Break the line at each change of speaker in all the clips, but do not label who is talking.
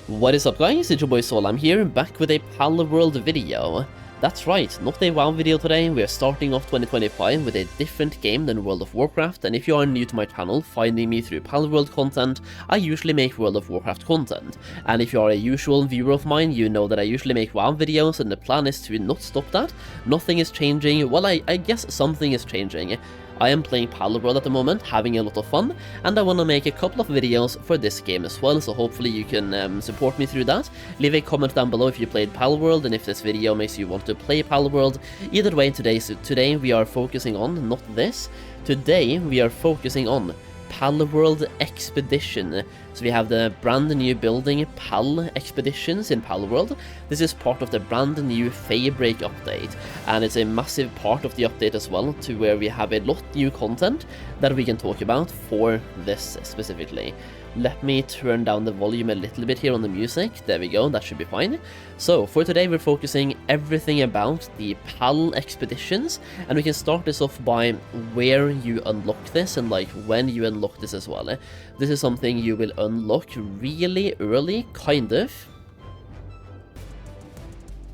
What is up guys, it's your boy Sol. I'm here, back with a Palworld video. That's right, not a WoW video today. We are starting off 2025 with a different game than World of Warcraft, and if you are new to my channel, finding me through Palworld content, I usually make World of Warcraft content. And if you are a usual viewer of mine, you know that I usually make WoW videos, and the plan is to not stop that. Nothing is changing. Well, I guess something is changing. I am playing Palworld at the moment, having a lot of fun, and I want to make a couple of videos for this game as well, so hopefully you can support me through that. Leave a comment down below if you played Palworld, and if this video makes you want to play Palworld. Either way, today we are focusing on, not this, today we are focusing on Palworld Expedition. So we have the brand new building Pal Expeditions in Palworld. This is part of the brand new Feybreak update, and it's a massive part of the update as well, to where we have a lot new content that we can talk about for this specifically. Let me turn down the volume a little bit here on the music. There we go, that should be fine. So for today we're focusing everything about the Pal Expeditions, and we can start this off by where you unlock this and like when you unlock this as well. This is something you will unlock really early, kind of.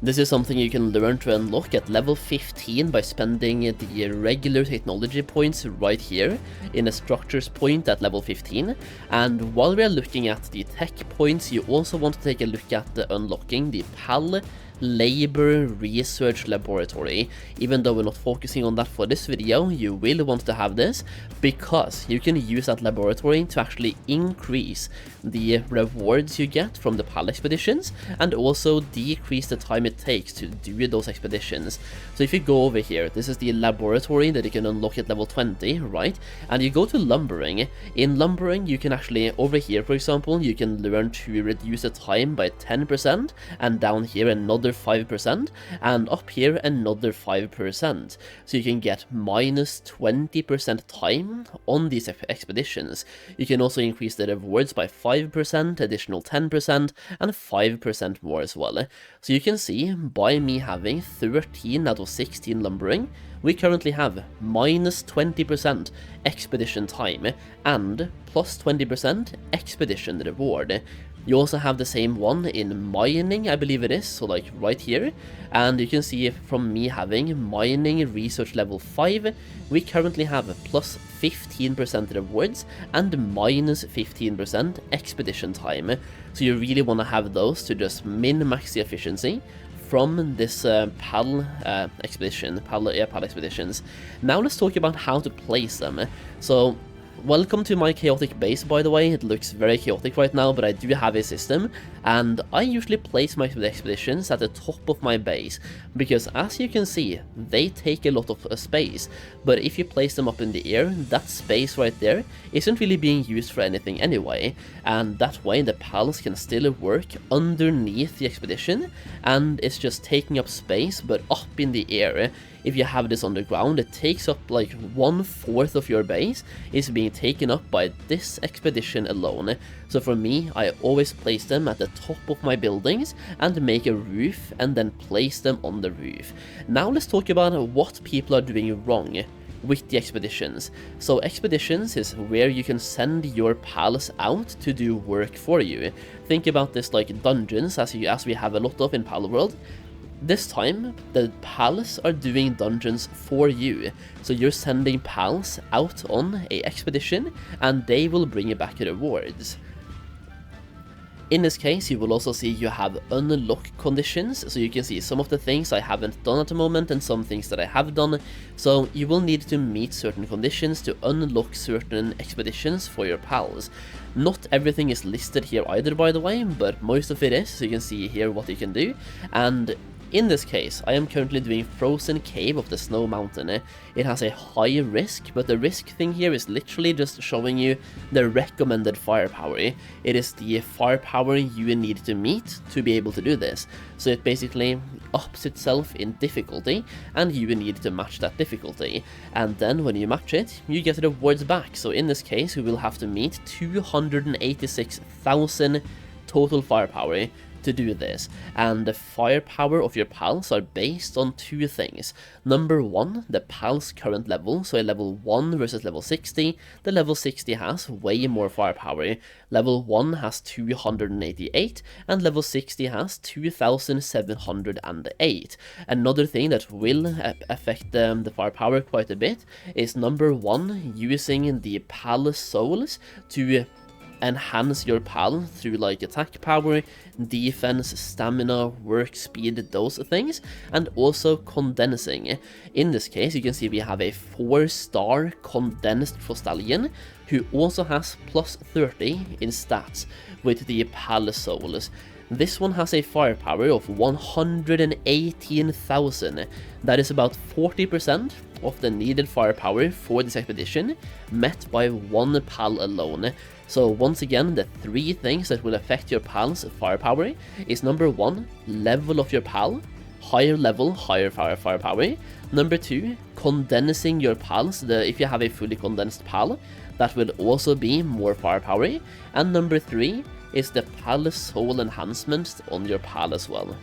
This is something you can learn to unlock at level 15 by spending the regular technology points right here in a structures point at level 15. And while we are looking at the tech points, you also want to take a look at the unlocking the Pal Labor Research Laboratory. Even though we're not focusing on that for this video, you will want to have this because you can use that laboratory to actually increase the rewards you get from the Pal expeditions and also decrease the time it takes to do those expeditions. So if you go over here, this is the laboratory that you can unlock at level 20, right? And you go to lumbering. In lumbering, you can actually, over here for example, you can learn to reduce the time by 10%, and down here another 5%, and up here another 5%. So you can get minus 20% time on these expeditions. You can also increase the rewards by 5%, additional 10%, and 5% more as well. So you can see, by me having 13 out of 16 lumbering, we currently have minus 20% expedition time and plus 20% expedition reward. You also have the same one in mining, I believe it is, so like right here, and you can see from me having mining research level 5, we currently have plus 15% rewards and minus 15% expedition time. So you really want to have those to just min-max the efficiency from this Pal expedition, Pal expeditions. Now let's talk about how to place them. So welcome to my chaotic base, by the way. It looks very chaotic right now, but I do have a system, and I usually place my expeditions at the top of my base, because as you can see, they take a lot of space, but if you place them up in the air, that space right there isn't really being used for anything anyway, and that way the pals can still work underneath the expedition, and it's just taking up space, but up in the air. If you have this on the ground, it takes up like 1/4 of your base is being taken up by this expedition alone. So for me, I always place them at the top of my buildings and make a roof and then place them on the roof. Now let's talk about what people are doing wrong with the expeditions. So expeditions is where you can send your pals out to do work for you. Think about this like dungeons, as we have a lot of in Palworld. This time, the pals are doing dungeons for you, so you're sending pals out on a expedition, and they will bring you back rewards. In this case, you will also see you have unlock conditions, so you can see some of the things I haven't done at the moment and some things that I have done. So you will need to meet certain conditions to unlock certain expeditions for your pals. Not everything is listed here either, by the way, but most of it is, so you can see here what you can do. And in this case, I am currently doing Frozen Cave of the Snow Mountain. It has a high risk, but the risk thing here is literally just showing you the recommended firepower. It is the firepower you need to meet to be able to do this. So it basically ups itself in difficulty, and you need to match that difficulty. And then when you match it, you get the rewards back. So in this case, we will have to meet 286,000 total firepower to do this, and the firepower of your pals are based on two things. Number one, the pal's current level, so a level 1 versus level 60, the level 60 has way more firepower. Level 1 has 288, and level 60 has 2708. Another thing that will affect the firepower quite a bit is number 1, using the pal souls to enhance your pal through like attack power, defense, stamina, work speed, those things, and also condensing. In this case, you can see we have a 4-star condensed Frostallion who also has plus 30 in stats with the pal souls. This one has a firepower of 118,000. That is about 40% of the needed firepower for this expedition, met by one pal alone. So once again, the three things that will affect your pal's firepower is number 1, level of your pal, higher level, higher firepower. Number 2, condensing your pals. If you have a fully condensed pal, that will also be more firepower. And number 3 is the pal soul enhancement on your pal as well.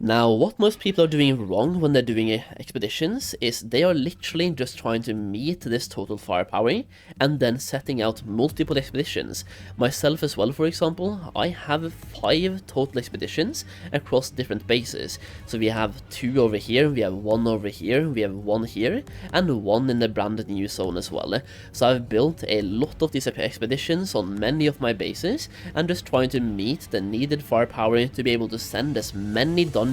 Now, what most people are doing wrong when they're doing expeditions is they are literally just trying to meet this total firepower and then setting out multiple expeditions. Myself as well, for example, I have 5 total expeditions across different bases. So we have 2 over here, we have 1 over here, we have 1 here, and 1 in the brand new zone as well. So I've built a lot of these expeditions on many of my bases and just trying to meet the needed firepower to be able to send as many dungeons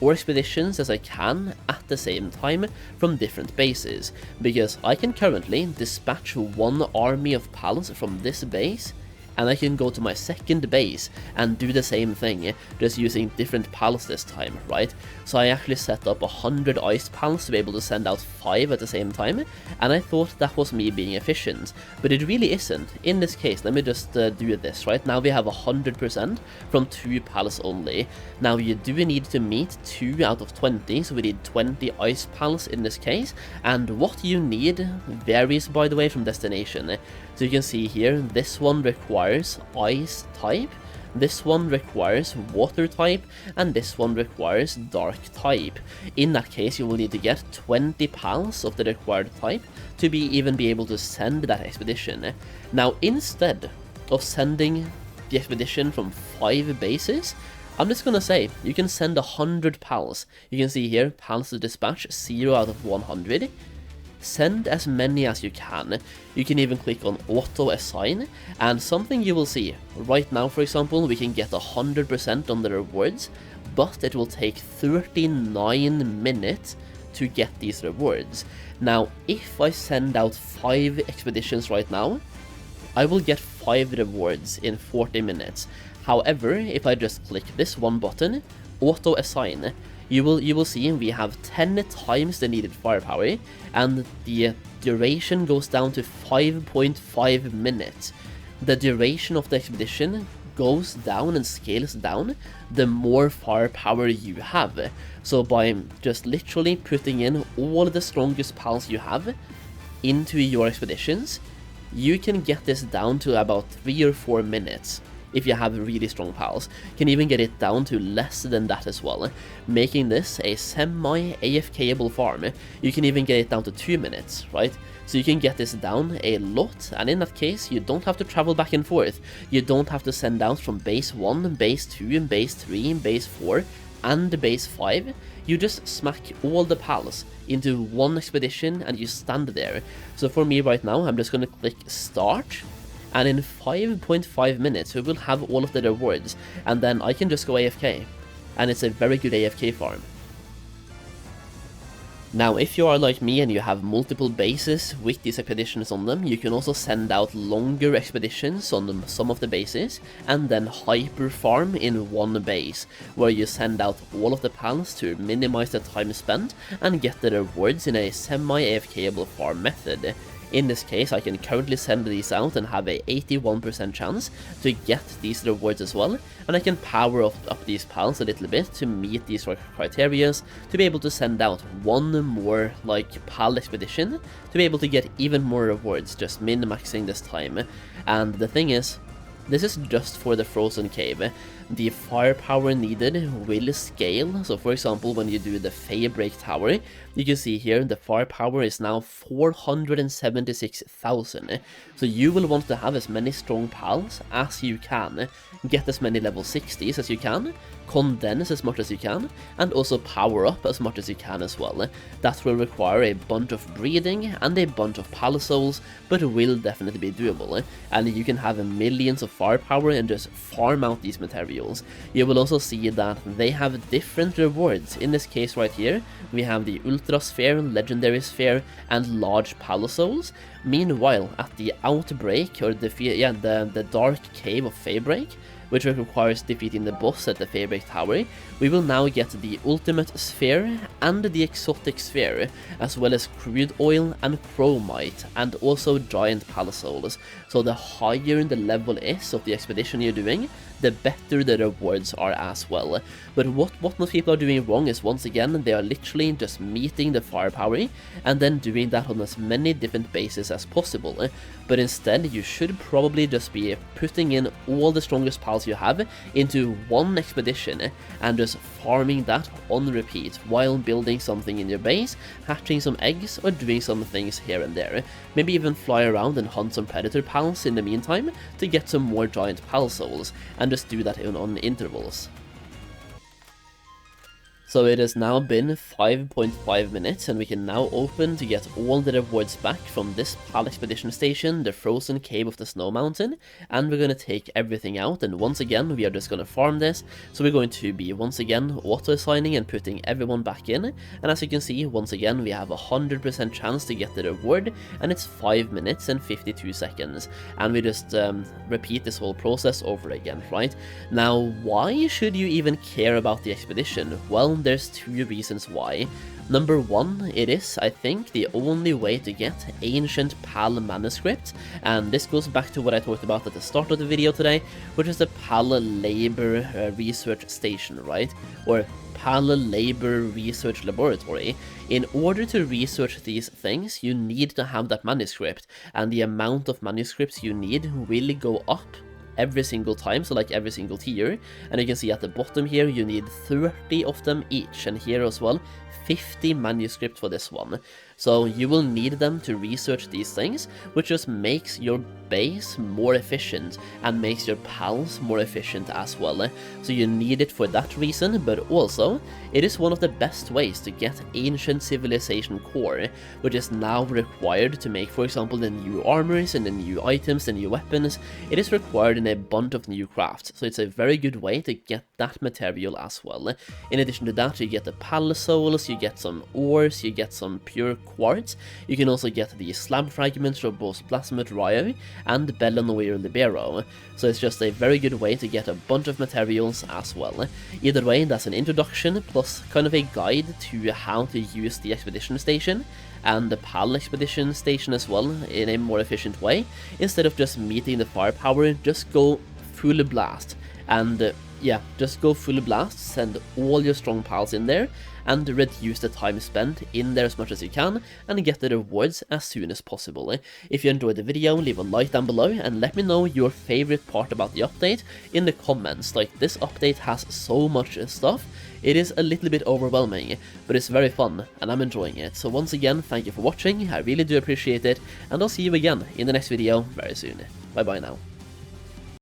or expeditions as I can at the same time from different bases, because I can currently dispatch 1 army of pals from this base, and I can go to my second base and do the same thing, just using different pals this time, right? So I actually set up 100 ice pals to be able to send out 5 at the same time, and I thought that was me being efficient, but it really isn't. In this case, let me just do this, right? Now we have 100% from 2 pals only. Now you do need to meet 2 out of 20, so we need 20 ice pals in this case, and what you need varies, by the way, from destination. So you can see here, this one requires ice type, this one requires water type, and this one requires dark type. In that case, you will need to get 20 pals of the required type to even be able to send that expedition. Now, instead of sending the expedition from 5 bases, I'm just gonna say, you can send 100 pals. You can see here, pals to dispatch, 0 out of 100. Send as many as you can. You can even click on auto assign, and something you will see right now, for example, we can get 100% on the rewards, but it will take 39 minutes to get these rewards. Now, if I send out 5 expeditions right now, I will get 5 rewards in 40 minutes. However, if I just click this one button, auto assign, you will see we have 10 times the needed firepower, and the duration goes down to 5.5 minutes. The duration of the expedition goes down and scales down the more firepower you have. So by just literally putting in all the strongest pals you have into your expeditions, you can get this down to about 3 or 4 minutes. If you have really strong pals, can even get it down to less than that as well, making this a semi-AFKable farm. You can even get it down to 2 minutes, right? So you can get this down a lot, and in that case, you don't have to travel back and forth. You don't have to send out from base 1, base 2, base 3, base 4, and base 5. You just smack all the pals into one expedition and you stand there. So for me right now, I'm just going to click start, and in 5.5 minutes we will have all of the rewards, and then I can just go AFK, and it's a very good AFK farm. Now, if you are like me and you have multiple bases with these expeditions on them, you can also send out longer expeditions on some of the bases, and then hyper farm in one base, where you send out all of the pals to minimize the time spent and get the rewards in a semi-AFKable farm method. In this case, I can currently send these out and have a 81% chance to get these rewards as well, and I can power up these pals a little bit to meet these criteria to be able to send out one more pal expedition to be able to get even more rewards, just min-maxing this time. And the thing is, This is just for the frozen cave. The firepower needed will scale, so for example when you do the Feybreak tower, you can see here the firepower is now 476,000. So you will want to have as many strong pals as you can, get as many level 60s as you can, condense as much as you can, and also power up as much as you can as well. That will require a bunch of breeding and a bunch of pal souls, but will definitely be doable, and you can have millions of firepower and just farm out these materials. You will also see that they have different rewards. In this case right here, we have the Ultra Sphere, Legendary Sphere, and Large Pal Souls. Meanwhile, at the Outbreak, or the Dark Cave of Feybreak, which requires defeating the boss at the Feybreak Tower, we will now get the Ultimate Sphere and the Exotic Sphere, as well as Crude Oil and Chromite, and also Giant Pal Souls. So the higher the level is of the expedition you're doing, the better the rewards are as well. But what most people are doing wrong is, once again, they are literally just meeting the firepower and then doing that on as many different bases as possible. But instead, you should probably just be putting in all the strongest pals you have into one expedition and just farming that on repeat while building something in your base, hatching some eggs, or doing some things here and there. Maybe even fly around and hunt some predator pals in the meantime to get some more giant pal souls, and just do that on intervals. So it has now been 5.5 minutes, and we can now open to get all the rewards back from this Pal Expedition station, the Frozen Cave of the Snow Mountain, and we're going to take everything out, and once again we are just going to farm this. So we're going to be once again auto-assigning and putting everyone back in, and as you can see, once again we have a 100% chance to get the reward, and it's 5 minutes and 52 seconds, and we just repeat this whole process over again, right? Now, why should you even care about the expedition? Well, there's two reasons why. Number one, it is, I think, the only way to get ancient Pal manuscript, and this goes back to what I talked about at the start of the video today, which is the Pal Labor Research Station, right? Or Pal Labor Research Laboratory. In order to research these things, you need to have that manuscript, and the amount of manuscripts you need will go up every single time, so like every single tier, and you can see at the bottom here you need 30 of them each, and here as well 50 manuscripts for this one. So you will need them to research these things, which just makes your base more efficient and makes your pals more efficient as well. So you need it for that reason, but also it is one of the best ways to get ancient civilization core, which is now required to make, for example, the new armors and the new items, the new weapons. It is required in a bunch of new crafts, so it's a very good way to get that material as well. In addition to that, you get the pal souls, you get some ores, you get some pure quartz. You can also get the slab fragments of both Blasphemous Rio and Bellanoir Libero. So it's just a very good way to get a bunch of materials as well. Either way, that's an introduction plus kind of a guide to how to use the expedition station and the Pal Expedition station as well in a more efficient way. Instead of just meeting the firepower, just go full blast. And yeah, just go full blast, send all your strong pals in there, and reduce the time spent in there as much as you can, and get the rewards as soon as possible. If you enjoyed the video, leave a like down below, and let me know your favorite part about the update in the comments. Like, this update has so much stuff, it is a little bit overwhelming, but it's very fun, and I'm enjoying it. So once again, thank you for watching, I really do appreciate it, and I'll see you again in the next video very soon. Bye bye now.